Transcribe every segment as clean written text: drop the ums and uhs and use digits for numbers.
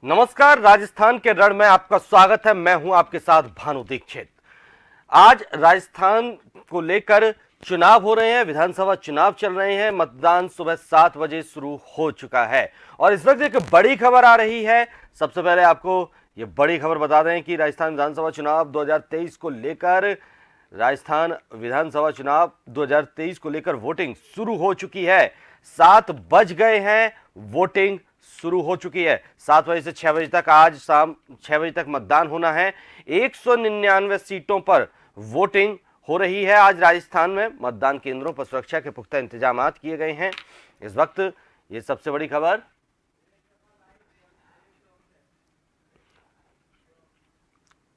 नमस्कार, राजस्थान के रण में आपका स्वागत है। मैं हूं आपके साथ भानु दीक्षित। आज राजस्थान को लेकर चुनाव हो रहे हैं, विधानसभा चुनाव चल रहे हैं। मतदान सुबह 7 बजे शुरू हो चुका है और इस वक्त एक बड़ी खबर आ रही है। सबसे पहले आपको ये बड़ी खबर बता दें कि राजस्थान विधानसभा चुनाव 2023 को लेकर राजस्थान विधानसभा चुनाव 2023 को लेकर वोटिंग शुरू हो चुकी है। 7 बज गए हैं, वोटिंग शुरू हो चुकी है। 7 बजे से 6 बजे तक, आज शाम 6 बजे तक मतदान होना है। 199 सीटों पर वोटिंग हो रही है। आज राजस्थान में मतदान केंद्रों पर सुरक्षा के पुख्ता इंतजाम किए गए हैं। इस वक्त ये सबसे बड़ी खबर।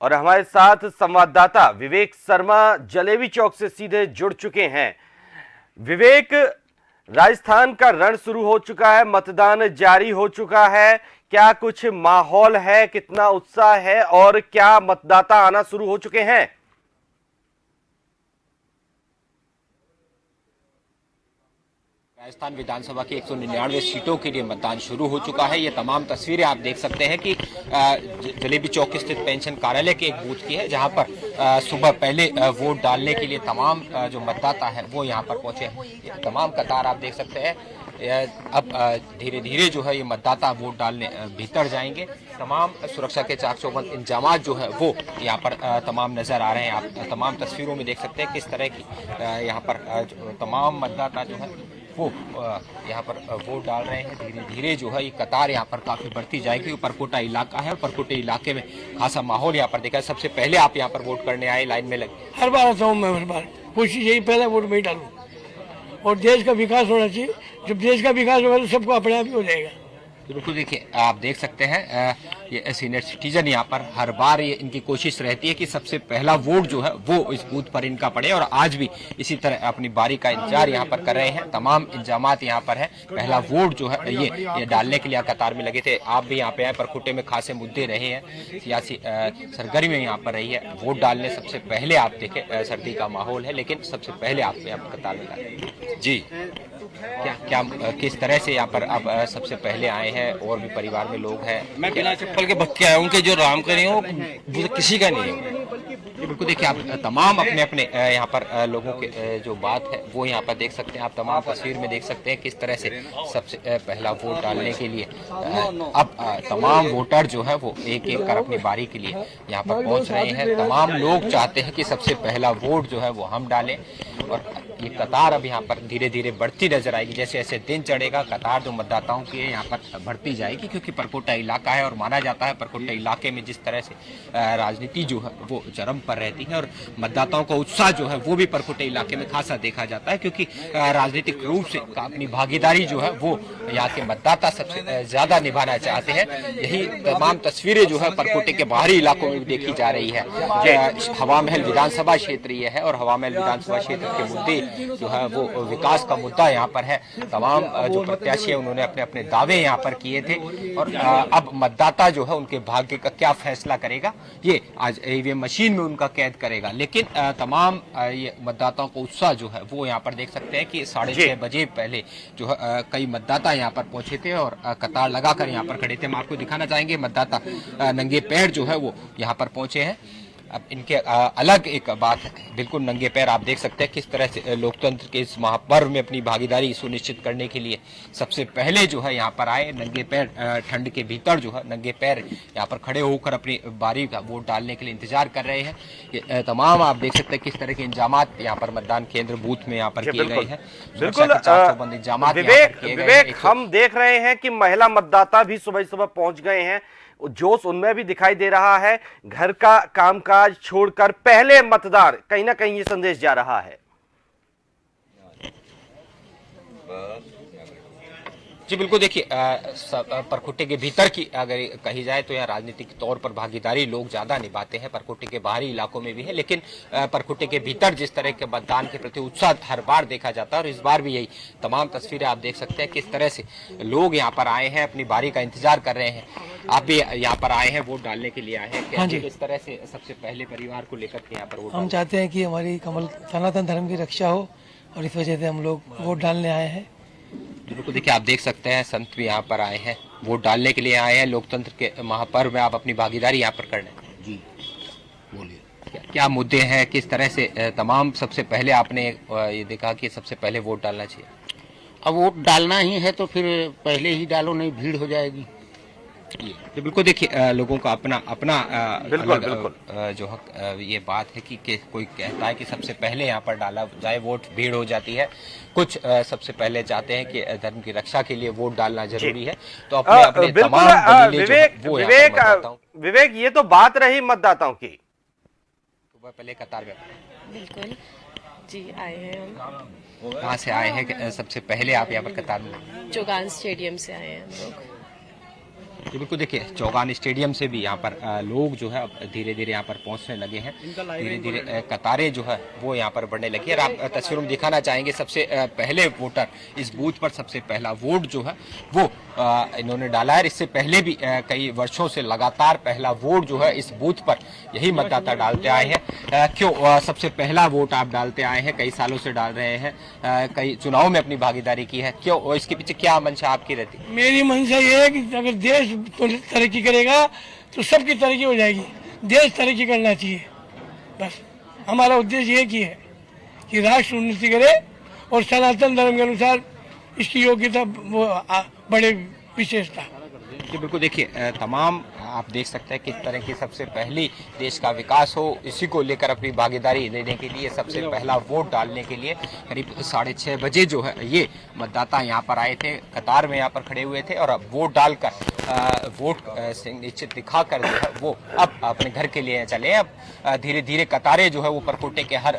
और हमारे साथ संवाददाता विवेक शर्मा जलेबी चौक से सीधे जुड़ चुके हैं। विवेक, राजस्थान का रण शुरू हो चुका है, मतदान जारी हो चुका है। क्या कुछ माहौल है, कितना उत्साह है और क्या मतदाता आना शुरू हो चुके हैं? राजस्थान विधानसभा की 199 सीटों के लिए मतदान शुरू हो चुका है। ये तमाम तस्वीरें आप देख सकते हैं कि जलेबी चौक स्थित पेंशन कार्यालय के एक बूथ की है, जहां पर सुबह पहले वोट डालने के लिए तमाम जो मतदाता है वो यहां पर पहुंचे हैं। तमाम कतार आप देख सकते हैं। अब धीरे धीरे जो है ये मतदाता वोट डालने भीतर जाएंगे। तमाम सुरक्षा के चाक चौबंद इंतजाम जो है वो यहाँ पर तमाम नजर आ रहे हैं। आप तमाम तस्वीरों में देख सकते हैं किस तरह की यहाँ पर तमाम मतदाता जो है वो यहाँ पर वोट डाल रहे हैं। धीरे धीरे जो है ये कतार यहाँ पर काफी बढ़ती जाएगी। परकोटा इलाका है और परकोटे इलाके में खासा माहौल यहाँ पर देखा। सबसे पहले आप यहाँ पर वोट करने आए, लाइन में लगे? हर बार आता हूँ मैं, हर बार कोशिश यही पहला वोट में ही डालूँ और देश का विकास होना चाहिए। जब देश का विकास होगा तो सबको अपने आप ही हो जाएगा। बिल्कुल, देखिए आप देख सकते हैं ये सीनियर सिटीजन यहाँ पर हर बार ये इनकी कोशिश रहती है कि सबसे पहला वोट जो है वो इस बूथ पर इनका पड़े और आज भी इसी तरह अपनी बारी का इंतजार यहाँ पर कर रहे हैं। तमाम इंतजामात यहाँ पर है। पहला वोट जो है ये डालने के लिए कतार में लगे थे। आप भी यहाँ पे आए, परकोटे में खासे मुद्दे रहे हैं, सियासी सरगर्मी यहाँ पर रही है। वोट डालने सबसे पहले आप देखें, सर्दी का माहौल है लेकिन सबसे पहले आप यहाँ पर कतार में लगे। जी, क्या किस तरह से यहाँ पर अब सबसे पहले आए हैं और भी परिवार में लोग हैं? मैं बिना चप्पल के भक्के आया हूँ कि जो राम करे हो वो किसी का नहीं है। बिल्कुल, देखिए आप तमाम अपने अपने यहाँ पर लोगों के जो बात है वो यहाँ पर देख सकते हैं। आप तमाम तस्वीर में देख सकते हैं किस तरह से सबसे पहला वोट डालने के लिए अब तमाम वोटर जो है वो एक एक कर अपनी बारी के लिए यहाँ पर पहुँच रहे हैं। तमाम लोग चाहते हैं कि सबसे पहला वोट जो है वो हम डालें और ये कतार अब यहाँ पर धीरे धीरे बढ़ती नजर आएगी। जैसे जैसे दिन चढ़ेगा कतार जो मतदाताओं की है यहाँ पर बढ़ती जाएगी, क्योंकि परकोटा इलाका है और माना जाता है परकोटा इलाके में जिस तरह से राजनीति जो है वो चरम पर रहती है और मतदाताओं का उत्साह जो है वो भी परकोटे इलाके में खासा देखा जाता है, क्योंकि राजनीतिक रूप से अपनी भागीदारी जो है वो यहाँ के मतदाता सबसे ज्यादा निभाना चाहते हैं। यही तमाम तस्वीरें जो है परकोटे के बाहरी इलाकों में देखी जा रही है। हवा महल विधानसभा क्षेत्र ये है और हवा महल विधानसभा क्षेत्र के मुद्दे जो है वो विकास का मुद्दा यहाँ पर है। तमाम जो प्रत्याशी है उन्होंने अपने अपने दावे यहाँ पर किए थे और अब मतदाता जो है उनके भाग्य का क्या फैसला करेगा ये आज ईवीएम मशीन में उनका कैद करेगा। लेकिन तमाम ये मतदाताओं का उत्साह जो है वो यहाँ पर देख सकते हैं कि 6:30 बजे पहले जो है कई मतदाता यहाँ पर पहुंचे थे और कतार लगाकर यहाँ पर खड़े थे। हम आपको दिखाना चाहेंगे मतदाता नंगे पैर जो है वो यहाँ पर पहुंचे हैं। अब इनके अलग एक बात है, बिल्कुल नंगे पैर आप देख सकते हैं किस तरह से लोकतंत्र के इस महापर्व में अपनी भागीदारी सुनिश्चित करने के लिए सबसे पहले जो है यहाँ पर आए। नंगे पैर ठंड के भीतर जो है नंगे पैर यहाँ पर खड़े होकर अपनी बारी का वोट डालने के लिए इंतजार कर रहे हैं। ये तमाम आप देख सकते हैं किस तरह के इंतजामात यहाँ पर मतदान केंद्र बूथ में यहाँ पर किए गए हैं। बिल्कुल विवेक, हम देख रहे हैं कि महिला मतदाता भी सुबह सुबह पहुंच गए हैं। जोश उनमें भी दिखाई दे रहा है। घर का कामकाज छोड़कर पहले मतदान, कहीं ना कहीं ये संदेश जा रहा है। जी बिल्कुल, देखिए परकोटे के भीतर की अगर कही जाए तो यहाँ राजनीतिक तौर पर भागीदारी लोग ज्यादा निभाते हैं, परकोटे के बाहरी इलाकों में भी है, लेकिन परकोटे के भीतर जिस तरह के मतदान के प्रति उत्साह हर बार देखा जाता है और इस बार भी यही तमाम तस्वीरें आप देख सकते हैं किस तरह से लोग यहाँ पर आए हैं, अपनी बारी का इंतजार कर रहे हैं। आप भी यहाँ पर आए हैं, वोट डालने के लिए आए हैं। हाँ जी, किस तरह से सबसे पहले परिवार को लेकर के यहाँ पर वोट? हम चाहते हैं कि हमारी कमल सनातन धर्म की रक्षा हो और इस वजह से हम लोग वोट डालने आए हैं। बिल्कुल, देखिए आप देख सकते हैं संत भी यहाँ पर आए हैं, वोट डालने के लिए आए हैं। लोकतंत्र के महापर्व में आप अपनी भागीदारी यहाँ पर कर रहे हैं। जी बोलिए। क्या मुद्दे हैं, किस तरह से तमाम, सबसे पहले आपने ये देखा कि सबसे पहले वोट डालना चाहिए। अब वोट डालना ही है तो फिर पहले ही डालो, नहीं भीड़ हो जाएगी। तो बिल्कुल देखिए लोगों का अपना अपना बिल्कुल, अलग, बिल्कुल। जो हक ये बात है कि कोई कहता है कि सबसे पहले यहाँ पर डाला जाए वोट, भीड़ हो जाती है। कुछ सबसे पहले चाहते हैं कि धर्म की रक्षा के लिए वोट डालना जरूरी है। तो अपने अपने बिल्कुल तमाम दलीलें जो है, वो यहाँ पर मतदाताओं विवेक, ये तो बात रही मतदाताओं की। सुबह पहले कतार में बिल्कुल जी आए हैं हम। कहाँ से आए हैं सबसे पहले आप यहाँ पर कतार में? चौगान स्टेडियम से आए हैं हम लोग। जी बिल्कुल, देखिए चौगान स्टेडियम से भी यहाँ पर लोग जो है अब धीरे धीरे यहाँ पर पहुँचने लगे हैं। धीरे धीरे कतारें जो है वो यहाँ पर बढ़ने लगी है। और आप तस्वीरों में दिखाना चाहेंगे सबसे पहले वोटर, इस बूथ पर सबसे पहला वोट जो है वो इन्होंने डाला है। इससे पहले भी कई वर्षों से लगातार पहला वोट जो है इस बूथ पर यही मतदाता डालते आए हैं। क्यों सबसे पहला वोट आप डालते आए हैं, कई सालों से डाल रहे हैं, कई चुनाव में अपनी भागीदारी की है, क्यों, इसके पीछे क्या मंशा आपकी रहती है? मेरी मंशा ये है कि अगर देश तरक्की करेगा तो सबकी तरक्की हो जाएगी। देश तरक्की करना चाहिए, बस हमारा उद्देश्य एक ही है कि राष्ट्र उन्नति करे और सनातन धर्म के अनुसार इसकी योग्यता वो बड़े विशेषता। जी बिल्कुल, देखिए तमाम आप देख सकते हैं किस तरह की सबसे पहली देश का विकास हो, इसी को लेकर अपनी भागीदारी देने के लिए सबसे पहला वोट डालने के लिए करीब 6:30 बजे जो है ये मतदाता यहाँ पर आए थे, कतार में यहाँ पर खड़े हुए थे और अब वोट डालकर वोट से निश्चित दिखाकर जो है वो अब अपने घर के लिए चले। अब धीरे धीरे कतारें जो है वो परकोटे के हर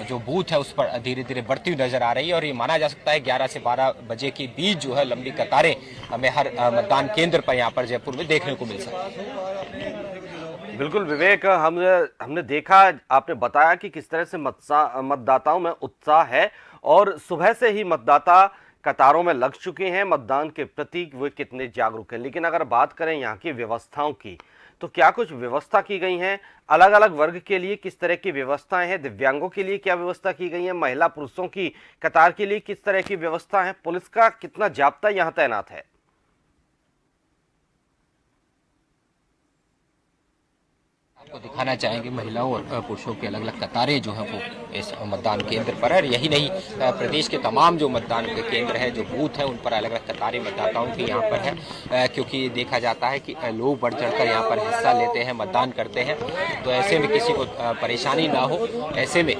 जो बूथ है उस पर धीरे धीरे बढ़ती हुई नजर आ रही है। और ये माना जा सकता है 11 से 12 बजे के बीच जो है लंबी कतारें हमें हर मतदान केंद्र पर यहाँ पर जयपुर में देखने को मिल सकती है। बिल्कुल विवेक, हमने देखा, आपने बताया कि किस तरह से मतदाताओं में उत्साह है और सुबह से ही मतदाता कतारों में लग चुके हैं मतदान के प्रति, वे कितने जागरूक हैं। लेकिन अगर बात करें यहाँ की व्यवस्थाओं की, तो क्या कुछ व्यवस्था की गई है? अलग अलग वर्ग के लिए किस तरह की व्यवस्थाएं हैं? दिव्यांगों के लिए क्या व्यवस्था की गई है? महिला पुरुषों की कतार के लिए किस तरह की व्यवस्था है? पुलिस का कितना जाब्ता यहाँ तैनात है? आपको दिखाना चाहेंगे महिलाओं और पुरुषों की अलग अलग कतारें जो है वो इस मतदान केंद्र पर है। और यही नहीं, प्रदेश के तमाम जो मतदान के केंद्र है, जो बूथ है, उन पर अलग अलग कतारें मतदाताओं की यहाँ पर है। क्योंकि देखा जाता है कि लोग बढ़ चढ़कर यहाँ पर हिस्सा लेते हैं, मतदान करते हैं, तो ऐसे में किसी को परेशानी ना हो, ऐसे में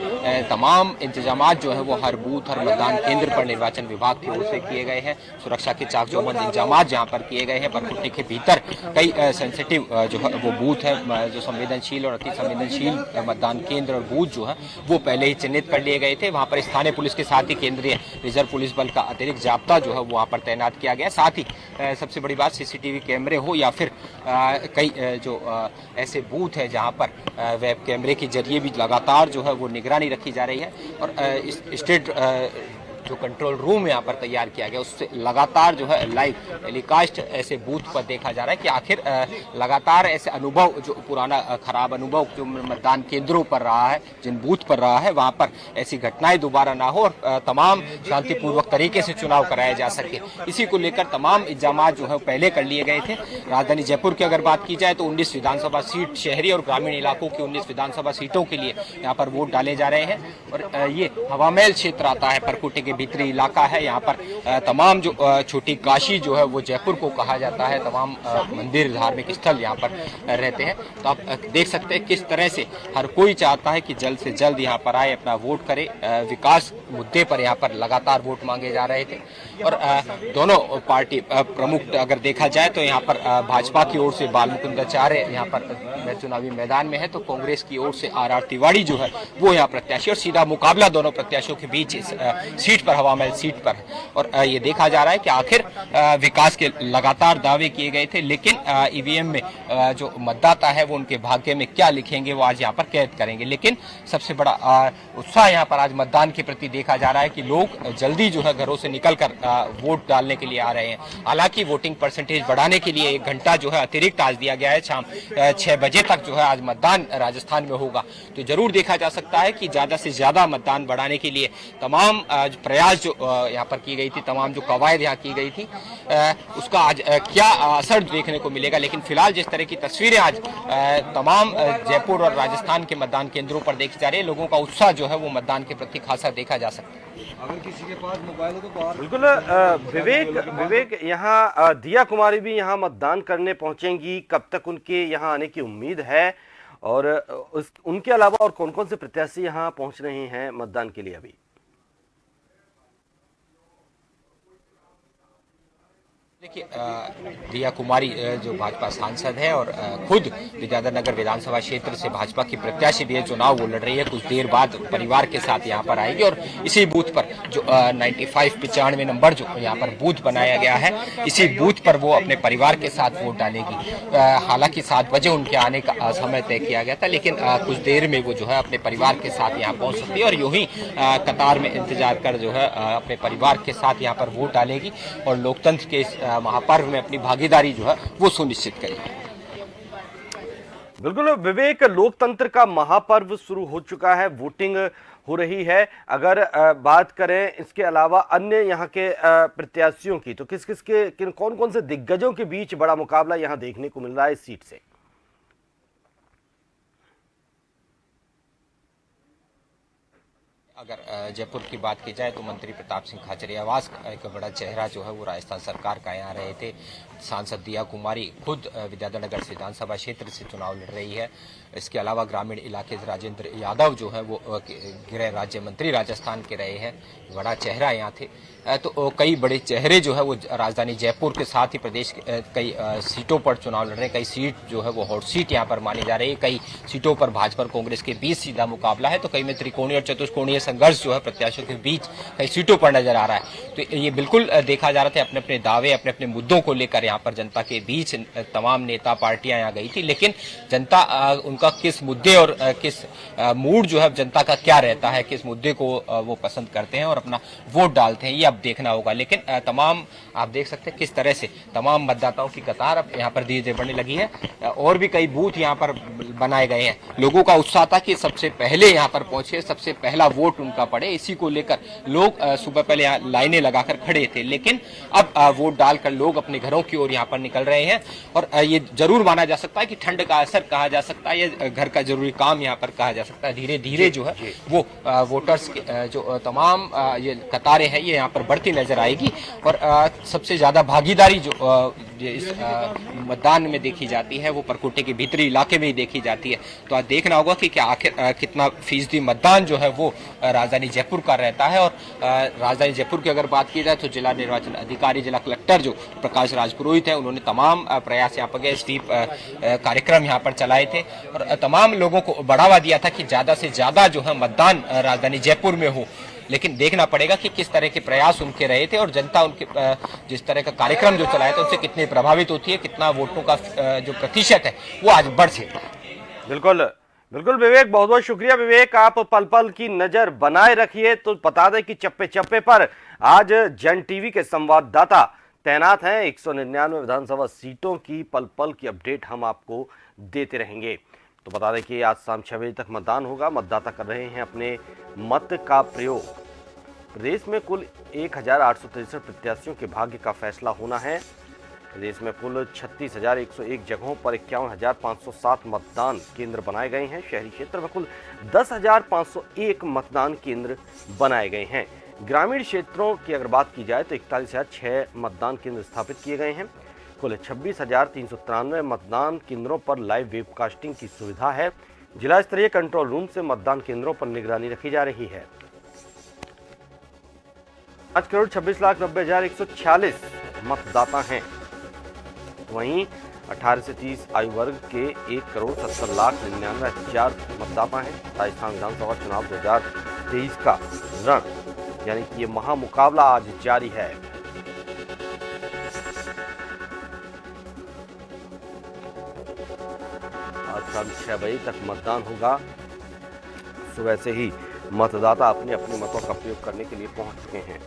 तमाम इंतजाम जो है वो हर बूथ, हर मतदान केंद्र पर निर्वाचन विभाग की ओर से किए गए हैं। सुरक्षा के चाक चौबंद इंतजाम यहाँ पर किए गए हैं। परकुट्टी के भीतर कई सेंसिटिव जो है वो बूथ है, जो संवेदनशील और अति संवेदनशील मतदान केंद्र और बूथ जो है वो पहले ही चिन्हित कर लिए गए थे। वहां पर स्थानीय पुलिस के साथ ही केंद्रीय रिजर्व पुलिस बल का अतिरिक्त जाब्ता जो है वो वहां पर तैनात किया गया। साथ ही सबसे बड़ी बात, सीसीटीवी कैमरे हो या फिर कई जो ऐसे बूथ है जहां पर वेब कैमरे के जरिए भी लगातार जो है वो निगरानी रखी जा रही है। और स्टेट जो कंट्रोल रूम यहाँ पर तैयार किया गया, उससे लगातार जो है लाइव टेलीकास्ट ऐसे बूथ पर देखा जा रहा है कि आखिर लगातार ऐसे अनुभव, जो पुराना खराब अनुभव जो मतदान केंद्रों पर रहा है, जिन बूथ पर रहा है, वहाँ पर ऐसी घटनाएं दोबारा ना हो और तमाम शांतिपूर्वक तरीके से चुनाव कराया जा सके। इसी को लेकर तमाम इंतजाम जो है पहले कर लिए गए थे। राजधानी जयपुर की अगर बात की जाए तो 19 विधानसभा सीट, शहरी और ग्रामीण इलाकों की 19 विधानसभा सीटों के लिए यहाँ पर वोट डाले जा रहे हैं। और ये हवामहल क्षेत्र आता है, परकोटे के भीतरी इलाका है। यहाँ पर तमाम जो छोटी काशी जो है वो जयपुर को कहा जाता है, तमाम मंदिर, धार्मिक स्थल यहाँ पर रहते हैं। तो आप देख सकते हैं किस तरह से हर कोई चाहता है कि जल्द से जल्द यहाँ पर आए, अपना वोट करे। विकास मुद्दे पर यहाँ पर लगातार वोट मांगे जा रहे थे। और दोनों पार्टी प्रमुख अगर देखा जाए तो यहाँ पर भाजपा की ओर से बाल मुकुंदाचार्य यहाँ पर चुनावी मैदान में है, तो कांग्रेस की ओर से RR तिवारी जो है वो यहाँ प्रत्याशी, और सीधा मुकाबला दोनों प्रत्याशियों के बीच इस सीट पर, हवामहल सीट पर। और ये देखा जा रहा है कि आखिर विकास के लगातार दावे किए गए थे, लेकिन ईवीएम में जो मतदाता है वो उनके भाग्य में क्या लिखेंगे वो आज यहाँ पर कैद करेंगे। लेकिन सबसे बड़ा उत्साह यहाँ पर आज मतदान के प्रति देखा जा रहा है कि लोग जल्दी जो है घरों से निकलकर वोट डालने के लिए आ रहे हैं। हालांकि वोटिंग परसेंटेज बढ़ाने के लिए 1 घंटा जो है अतिरिक्त आज दिया गया है। शाम 6 बजे तक जो है आज मतदान राजस्थान में होगा। तो जरूर देखा जा सकता है कि ज्यादा से ज्यादा मतदान बढ़ाने के लिए तमाम प्रयास जो यहाँ पर की गई थी, तमाम जो कवायद यहाँ की गई थी, उसका आज क्या असर देखने को मिलेगा। लेकिन फिलहाल जिस तरह की तस्वीरें आज तमाम जयपुर और राजस्थान के मतदान केंद्रों पर देखी जा रही है, लोगों का उत्साह जो है वो मतदान के प्रति खासा देखा जा सकता है। अगर किसी के पास मोबाइल हो तो बाहर बिल्कुल विवेक यहाँ दिया कुमारी भी यहाँ मतदान करने पहुंचेंगी, कब तक उनके यहाँ आने की उम्मीद है और उनके अलावा और कौन कौन से प्रत्याशी यहाँ पहुंच रहे हैं मतदान के लिए अभी? देखिए, दिया कुमारी जो भाजपा सांसद है और खुद विद्याधर विधानसभा क्षेत्र से भाजपा की प्रत्याशी भी है, चुनाव वो लड़ रही है। कुछ देर बाद परिवार के साथ यहाँ पर आएगी और इसी बूथ पर जो 95 नंबर जो यहाँ पर बूथ बनाया गया है, इसी बूथ पर वो अपने परिवार के साथ वोट डालेगी। हालांकि 7 बजे उनके आने का समय तय किया गया था, लेकिन कुछ देर में वो जो है अपने परिवार के साथ यहाँ पहुँच सकती है और यूं ही कतार में इंतजार कर जो है अपने परिवार के साथ यहाँ पर वोट डालेगी और लोकतंत्र के महापर्व में अपनी भागीदारी जो है वो सुनिश्चित करेगी। बिल्कुल विवेक, लोकतंत्र का महापर्व शुरू हो चुका है, वोटिंग हो रही है। अगर बात करें इसके अलावा अन्य यहाँ के प्रत्याशियों की, तो किस किस के कौन कौन से दिग्गजों के बीच बड़ा मुकाबला यहाँ देखने को मिल रहा है इस सीट से? अगर जयपुर की बात की जाए तो मंत्री प्रताप सिंह खाचरियावास एक बड़ा चेहरा जो है वो राजस्थान सरकार का यहाँ रहे थे। सांसद दिया कुमारी खुद विद्याधर नगर विधानसभा क्षेत्र से चुनाव लड़ रही है। इसके अलावा ग्रामीण इलाके से राजेंद्र यादव जो है वो गृह राज्य मंत्री राजस्थान के रहे हैं, बड़ा चेहरा यहाँ थे। तो कई बड़े चेहरे जो है वो राजधानी जयपुर के साथ ही प्रदेश के कई सीटों पर चुनाव लड़ रहे हैं। कई सीट जो है वो हॉट सीट यहाँ पर मानी जा रही है। कई सीटों पर भाजपा और कांग्रेस के बीच सीधा मुकाबला है, तो कई में त्रिकोणीय और चतुष्कोणीय संघर्ष जो है प्रत्याशियों के बीच कई सीटों पर नजर आ रहा है। तो ये बिल्कुल देखा जा रहा था, अपने अपने दावे अपने अपने मुद्दों को लेकर यहाँ पर जनता के बीच तमाम नेता पार्टियां यहाँ गई थी, लेकिन जनता उनका किस मुद्दे और किस मूड जो है जनता का क्या रहता है, किस मुद्दे को वो पसंद करते हैं और अपना वोट डालते हैं, ये अब देखना होगा। लेकिन तमाम आप देख सकते हैं किस तरह से तमाम मतदाताओं की कतार अब यहाँ पर धीरे धीरे बढ़ने लगी है और भी कई बूथ यहाँ पर बनाए गए हैं। लोगों का उत्साह था कि सबसे पहले यहाँ पर पहुंचे, सबसे पहला वोट उनका पड़े, इसी को लेकर लोग सुबह पहले यहाँ लाइनें लगाकर खड़े थे। लेकिन अब वोट डालकर लोग अपने घरों की ओर यहाँ पर निकल रहे हैं और ये जरूर माना जा सकता है कि ठंड का असर कहा जा सकता है, ये घर का जरूरी काम यहाँ पर कहा जा सकता है। धीरे धीरे जो है वो वोटर्स के जो तमाम ये कतारें हैं ये यहाँ पर बढ़ती नजर आएगी और सबसे ज्यादा भागीदारी जो इस मतदान में देखी जाती है वो परकोटे के भीतरी इलाके में ही देखी जाती है। तो आज देखना होगा कि क्या आखिर कितना फीसदी मतदान जो है वो राजधानी जयपुर का रहता है। और राजधानी जयपुर की अगर बात की जाए तो जिला निर्वाचन अधिकारी, जिला कलेक्टर जो प्रकाश राजपुरोहित है, उन्होंने तमाम प्रयास यहाँ पर गए, स्वीप कार्यक्रम यहाँ पर चलाए थे और तमाम लोगों को बढ़ावा दिया था कि ज्यादा से ज्यादा जो है मतदान राजधानी जयपुर में हो। लेकिन देखना पड़ेगा कि किस तरह के प्रयास उनके रहे थे और जनता उनके जिस तरह का कार्यक्रम जो चलाया था उनसे कितनी प्रभावित होती है, कितना वोटों का जो प्रतिशत है वो आज बढ़ सकता है। बिल्कुल बिल्कुल विवेक, बहुत बहुत शुक्रिया विवेक, आप पल पल की नजर बनाए रखिए। तो बता दें कि चप्पे चप्पे पर आज जन टीवी के संवाददाता तैनात हैं। 199 विधानसभा सीटों की पल पल की अपडेट हम आपको देते रहेंगे। तो बता दें कि आज शाम 6 बजे तक मतदान होगा। मतदाता कर रहे हैं अपने मत का प्रयोग। प्रदेश में कुल 1863 प्रत्याशियों के भाग्य का फैसला होना है। प्रदेश में कुल 36,101 जगहों पर 51,507 मतदान केंद्र बनाए गए हैं। शहरी क्षेत्र में कुल 10,501 मतदान केंद्र बनाए गए हैं। ग्रामीण क्षेत्रों की अगर बात की जाए तो 41,006 मतदान केंद्र स्थापित किए गए हैं। कुल 26,393 मतदान केंद्रों पर लाइव वेबकास्टिंग की सुविधा है। जिला स्तरीय कंट्रोल रूम से मतदान केंद्रों पर निगरानी रखी जा रही है। 5,26,90,146 मतदाता हैं। वहीं 18 से 30 आयु वर्ग के 1,70,99,000 मतदाता हैं। राजस्थान विधानसभा चुनाव 2023 का रण यानी कि ये महामुकाबला आज जारी है। आज शाम 6 बजे तक मतदान होगा। सुबह से ही मतदाता अपने अपने मतों का प्रयोग करने के लिए पहुंच चुके हैं।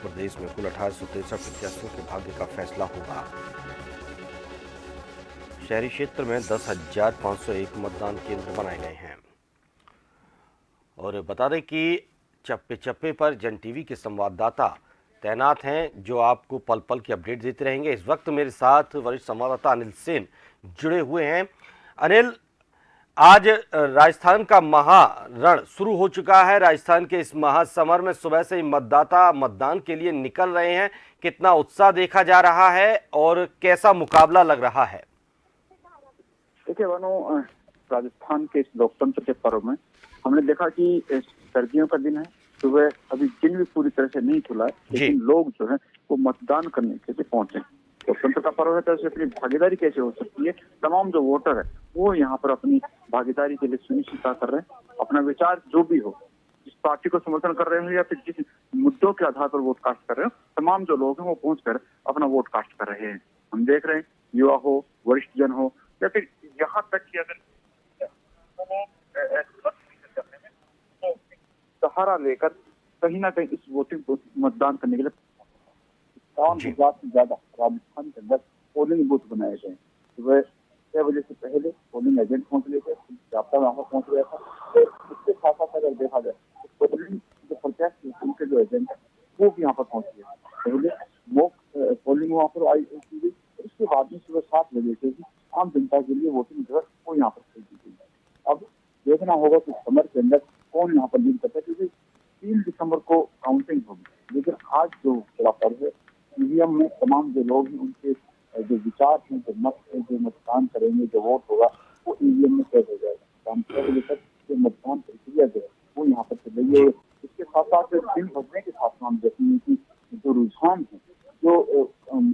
प्रदेश में कुल 1863 प्रत्याशियों के भाग्य का फैसला होगा। शहरी क्षेत्र में 10,501 मतदान केंद्र बनाए गए हैं। और बता दें कि चप्पे चप्पे पर जन टीवी के संवाददाता तैनात हैं, जो आपको पल पल की अपडेट देते रहेंगे। इस वक्त मेरे साथ वरिष्ठ संवाददाता अनिल सेन जुड़े हुए हैं। अनिल, आज राजस्थान का महारण शुरू हो चुका है। राजस्थान के इस महासमर में सुबह से ही मतदाता मतदान के लिए निकल रहे हैं। कितना उत्साह देखा जा रहा है और कैसा मुकाबला लग रहा है? देखिए वनो, राजस्थान के इस लोकतंत्र के पर्व में हमने देखा कि सर्दियों का दिन है, सुबह अभी दिन भी पूरी तरह से नहीं खुला है, लेकिन लोग जो है वो मतदान करने के लिए पहुंचे। लोकतंत्र का पर्व है तो इससे अपनी भागीदारी कैसे हो सकती है? तमाम जो वोटर है वो यहाँ पर अपनी भागीदारी के लिए सुनिश्चित कर रहे हैं। अपना विचार जो भी हो, जिस पार्टी को समर्थन कर रहे हो या फिर जिस मुद्दों के आधार पर वोट कास्ट कर रहे हो, तमाम जो लोग हैं वो पहुंचकर अपना वोट कास्ट कर रहे हैं। हम देख रहे हैं युवा हो, वरिष्ठ जन हो, या फिर यहाँ तक कि अगर सहारा लेकर कहीं ना कहीं इस वोटिंग को मतदान करने के लिए 50,000 से ज्यादा राजस्थान के अंदर पोलिंग बूथ बनाए गए। सुबह 6 बजे से पहले पोलिंग एजेंट पहुंच गए थे, जाप्ता वहां पर पहुंच गया था। तो इसके साथ साथ अगर देखा जाए तो पोलिंग जो प्रत्याशी उनके जो एजेंट है वो भी यहाँ पर पहुंच गए। पहले मॉक पोलिंग वहाँ पर आई की गई, उसके बाद में सुबह 7 बजे से ही आम जनता के लिए वोटिंग जो है वो यहाँ पर खोल दी गई। अब देखना होगा कि समर के अंदर कौन यहाँ पर लीड करता है, क्योंकि 3 दिसंबर को काउंटिंग होगी। लेकिन आज जो बड़ा पर्व है, ईवीएम में तमाम जो लोग हैं उनके जो विचार हैं, जो मत है, जो मतदान करेंगे, जो वोट होगा वो ईवीएम में कैद हो जाएगा। शाम 6 बजे तक जो मतदान प्रक्रिया जो है वो यहाँ पर चलेगी। इसके साथ साथ दिन भरने के साथ हम देखेंगे कि जो रुझान है, जो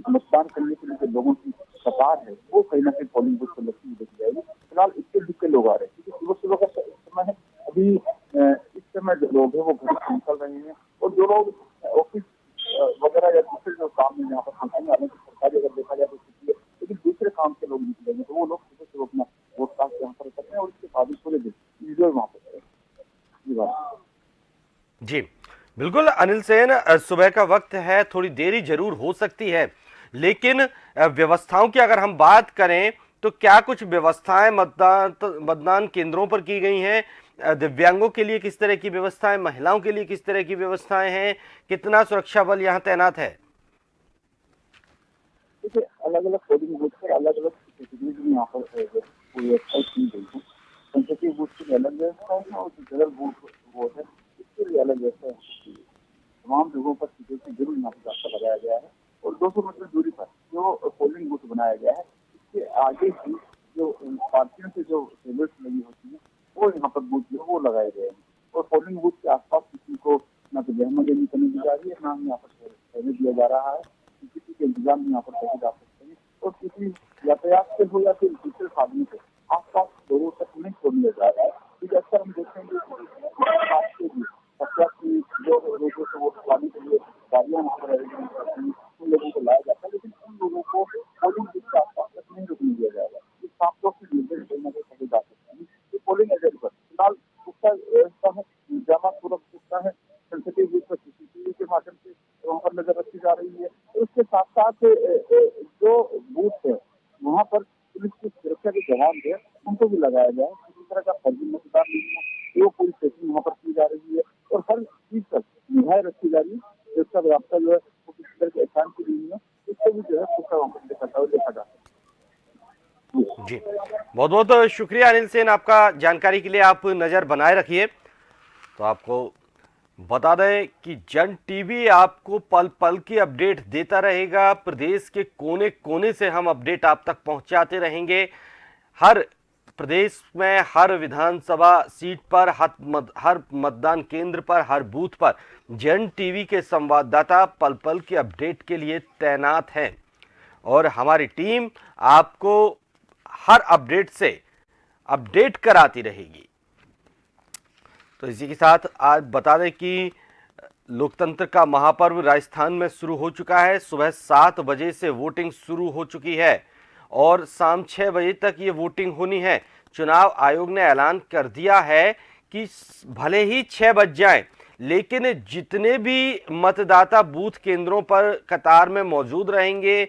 मतदान करने के लिए जो लोगों की कतार है वो कहीं ना कहीं पोलिंग बूथ को लगती हुई दिख जाएगी। फिलहाल इक्के दुक्के लोग आ रहे हैं, क्योंकि सुबह सुबह का समय है। अभी इस समय जो लोग हैं वो घर से निकल रहे हैं, और जो लोग ऑफिस वगैरह या दूसरे जो काम है यहाँ पर फंक्शन वाले सरकारी अगर देखा जाए तो स्थिति है, लेकिन दूसरे काम के लोग निकलेंगे तो वो लोग सुबह सुबह अपना वोट कास्ट यहाँ पर करते हैं, और उसके बाद पूरे दिन इंजॉय वहाँ पर करें। जी बिल्कुल अनिल सेन, सुबह का वक्त है, थोड़ी देरी जरूर हो सकती है, लेकिन व्यवस्थाओं की अगर हम बात करें तो क्या कुछ व्यवस्थाएं मतदान केंद्रों पर की गई हैं? दिव्यांगों के लिए किस तरह की व्यवस्थाएं, महिलाओं के लिए किस तरह की व्यवस्थाएं हैं, कितना सुरक्षा बल यहाँ तैनात है? देखिए अलग अलग पोलिंग बूथ पर अलग अलग फैसिलिटीज भी यहाँ पर व्यवस्था की गई है। संसदीय बूथ के लिए अलग व्यवस्था है और जो जनरल बूथ वो है उसके लिए अलग व्यवस्था है। तमाम जगहों पर सिक्योरिटी जरूर यहाँ पर रास्ता लगाया गया है, और 200 मीटर दूरी पर जो पोलिंग बूथ बनाया गया है इसके आगे ही जो पार्टियों से जो टेबल्स लगी होती है वो यहाँ पर बूथ जो वो लगाए गए हैं। और पोलिंग बूथ के आसपास किसी को ना तो जहमगनी करने दी जा रही है, ना यहाँ पर सहयोग दिया जा रहा है। किसी के इंतजाम यहाँ पर करे जा सकते हैं, और किसी यातायात से हो या फिर दूसरे साधनों से आसपास लोगों तक नहीं छोड़ दिया जा रहा है। क्योंकि अक्सर हम देखते हैं कि जो लोगों से वोट पाने के लिए गाड़ियां वहाँ पर उन लोगों को लाया जाता है, लेकिन उन लोगों को पोलिंग बूथ के आसपास तक नहीं रुकने दिया जाएगा। इस साफ तौर से निर्देश देने के सही जा सकते हैं कि पोलिंग एजेंट पर फिलहाल उसका व्यवस्था है, इंतजाम पूर्वक उसका है। संसदीय बूथ पर सीसीटीवी के माध्यम से वहाँ पर नजर रखी जा रही है। उसके साथ साथ जो बूथ है वहाँ पर पुलिस की सुरक्षा के जवान है उनको भी लगाया गया है। किसी तरह का फर्जी मतदान नहीं है, वो पूरी सेटिंग वहाँ पर की जा रही है, और हर चीज तक निगाह रखी जा रही है। सुरक्षा व्यवस्था जो है वो किसी तरह के एहसान की नहीं है, इसको भी जो है सुरक्षा वहाँ पर देखा जा सकता है। जी बहुत बहुत शुक्रिया अनिल सेन, आपका जानकारी के लिए। आप नजर बनाए रखिए। तो आपको बता दें कि जन टीवी आपको पल पल की अपडेट देता रहेगा। प्रदेश के कोने कोने से हम अपडेट आप तक पहुंचाते रहेंगे। हर प्रदेश में हर विधानसभा सीट पर, हर मतदान केंद्र पर, हर बूथ पर जन टीवी के संवाददाता पल पल की अपडेट के लिए तैनात हैं, और हमारी टीम आपको हर अपडेट से अपडेट कराती रहेगी। तो इसी के साथ आज बता दें कि लोकतंत्र का महापर्व राजस्थान में शुरू हो चुका है। सुबह 7 बजे से वोटिंग शुरू हो चुकी है और शाम 6 बजे तक ये वोटिंग होनी है। चुनाव आयोग ने ऐलान कर दिया है कि भले ही 6 बज जाएं, लेकिन जितने भी मतदाता बूथ केंद्रों पर कतार में मौजूद रहेंगे,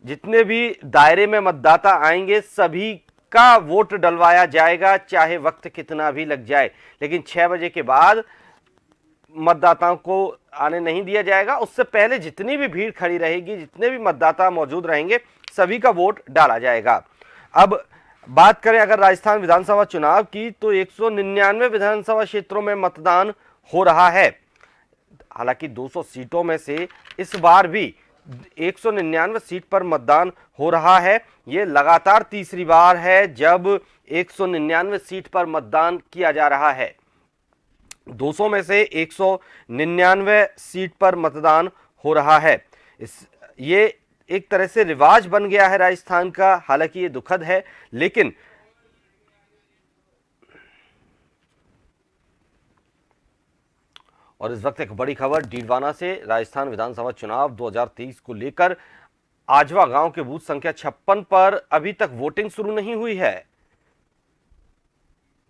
जितने भी दायरे में मतदाता आएंगे, सभी का वोट डलवाया जाएगा, चाहे वक्त कितना भी लग जाए। लेकिन 6 बजे के बाद मतदाताओं को आने नहीं दिया जाएगा। उससे पहले जितनी भी भीड़ खड़ी रहेगी, जितने भी मतदाता मौजूद रहेंगे, सभी का वोट डाला जाएगा। अब बात करें अगर राजस्थान विधानसभा चुनाव की, तो 199 विधानसभा क्षेत्रों में मतदान हो रहा है। हालांकि 200 सीटों में से इस बार भी 199 सीट पर मतदान हो रहा है। यह लगातार तीसरी बार है जब 199 सीट पर मतदान किया जा रहा है। 200 में से 199 सीट पर मतदान हो रहा है। ये एक तरह से रिवाज बन गया है राजस्थान का। हालांकि ये दुखद है, लेकिन और इस वक्त एक बड़ी खबर डीडवाना से। राजस्थान विधानसभा चुनाव 2023 को लेकर आजवा गांव के बूथ संख्या 56 पर अभी तक वोटिंग शुरू नहीं हुई है।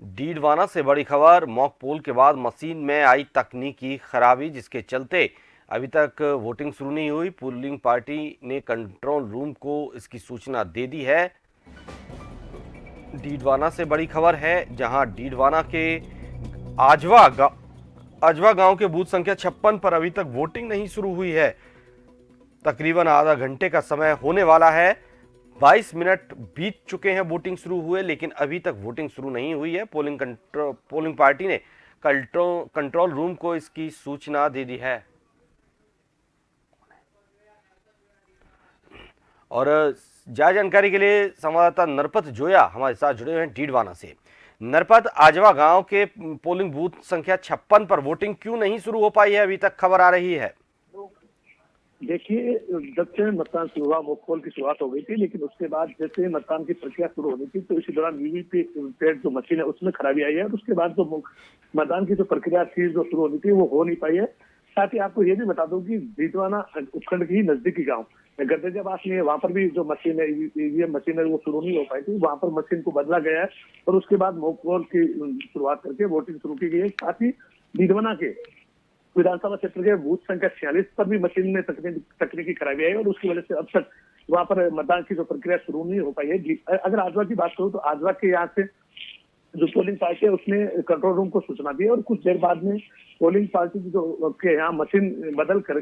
डीडवाना से बड़ी खबर, मॉक पोल के बाद मशीन में आई तकनीकी खराबी, जिसके चलते अभी तक वोटिंग शुरू नहीं हुई। पोलिंग पार्टी ने कंट्रोल रूम को इसकी सूचना दे दी है। डीडवाना से बड़ी खबर है, जहां डीडवाना के आजवा गांव के बूथ संख्या 56 पर अभी तक वोटिंग नहीं शुरू हुई है। तकरीबन आधा घंटे का समय होने वाला है। 22 मिनट बीत चुके हैं वोटिंग शुरू हुए, लेकिन अभी तक वोटिंग शुरू नहीं हुई है। पोलिंग पार्टी ने कंट्रोल रूम को इसकी सूचना दे दी है। और ज्यादा जानकारी के लिए संवाददाता नरपत जोया हमारे साथ जुड़े हुए हैं डीडवाना से। नरपत, आजवा गांव के पोलिंग बूथ संख्या 56 पर वोटिंग क्यों नहीं शुरू हो पाई है? अभी तक खबर आ रही है। देखिए, जब से मतदान शुरू हुआ, मॉक पोल की शुरुआत हो गई थी, लेकिन उसके बाद जैसे मतदान की प्रक्रिया शुरू होनी थी, तो इसी दौरान वीवीपैट जो मशीन है उसमें खराबी आई है, और उसके बाद जो मतदान की जो प्रक्रिया थी जो शुरू होनी थी वो हो नहीं पाई है। साथ ही आपको ये भी बता दूं कि डीडवाना उपखंड की नजदीकी गाँव गद्देजाबाद में, वहाँ पर भी जो मशीन है, ईवीएम मशीन है, वो शुरू नहीं हो पाई थी। वहाँ पर मशीन को बदला गया है और उसके बाद मॉक पोल की शुरुआत करके वोटिंग शुरू की गई है। साथ ही डीडवाना के विधानसभा क्षेत्र के बूथ संख्या 46 पर भी मशीन में तकनीकी खराबी आई और उसकी वजह से अब तक वहां पर मतदान की जो प्रक्रिया शुरू नहीं हो पाई है। अगर आजवा की बात करूं तो आजवा के यहाँ से जो पोलिंग पार्टी है उसने कंट्रोल रूम को सूचना दी और कुछ देर बाद में पोलिंग पार्टी की जो के यहाँ मशीन बदल कर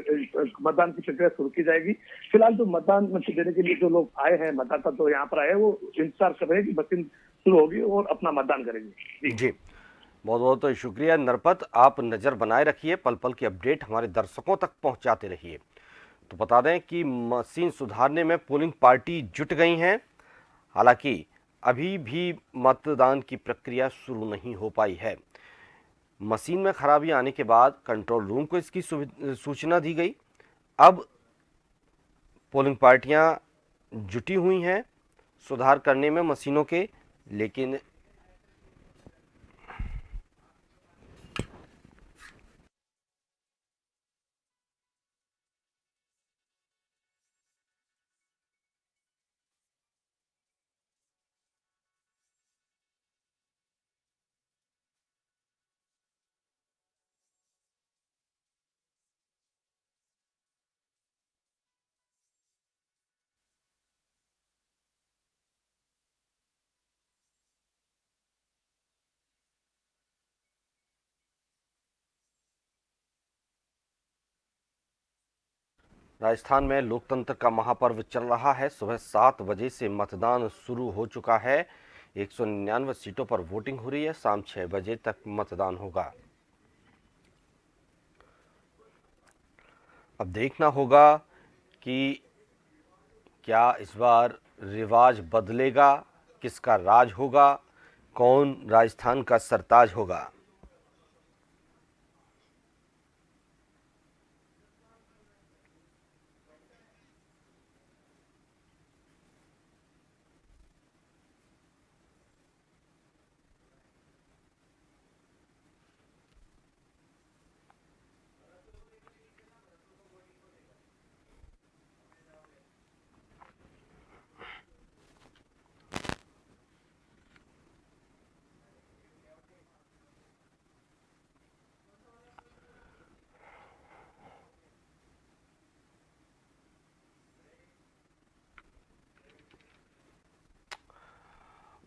मतदान की प्रक्रिया शुरू की जाएगी। फिलहाल जो मतदान देने के लिए जो लोग आए हैं, मतदाता तो यहाँ पर आए, वो इंतजार कर रहे हैं कि मशीन शुरू होगी और अपना मतदान करेंगे। जी, बहुत बहुत शुक्रिया नरपत। आप नज़र बनाए रखिए, पल पल की अपडेट हमारे दर्शकों तक पहुंचाते रहिए। तो बता दें कि मशीन सुधारने में पोलिंग पार्टी जुट गई हैं। हालांकि अभी भी मतदान की प्रक्रिया शुरू नहीं हो पाई है। मशीन में खराबी आने के बाद कंट्रोल रूम को इसकी सूचना दी गई। अब पोलिंग पार्टियां जुटी हुई हैं सुधार करने में मशीनों के, लेकिन राजस्थान में लोकतंत्र का महापर्व चल रहा है। सुबह 7 बजे से मतदान शुरू हो चुका है। 199 सीटों पर वोटिंग हो रही है। शाम 6 बजे तक मतदान होगा। अब देखना होगा कि क्या इस बार रिवाज बदलेगा, किसका राज होगा, कौन राजस्थान का सरताज होगा।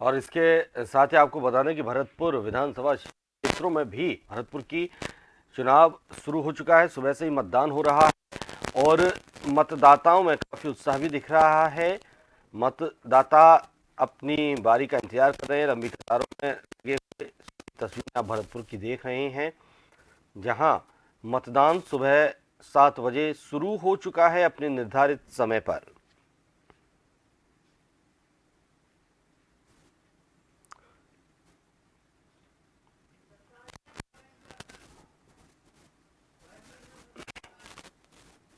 और इसके साथ ही आपको बता दें कि भरतपुर विधानसभा क्षेत्रों में भी भरतपुर की चुनाव शुरू हो चुका है। सुबह से ही मतदान हो रहा है और मतदाताओं में काफ़ी उत्साह भी दिख रहा है। मतदाता अपनी बारी का इंतजार कर रहे हैं। लंबी कतारों में लगे हुए तस्वीरें आप भरतपुर की देख रहे हैं, जहां मतदान सुबह 7 बजे शुरू हो चुका है अपने निर्धारित समय पर।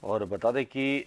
और बता दें कि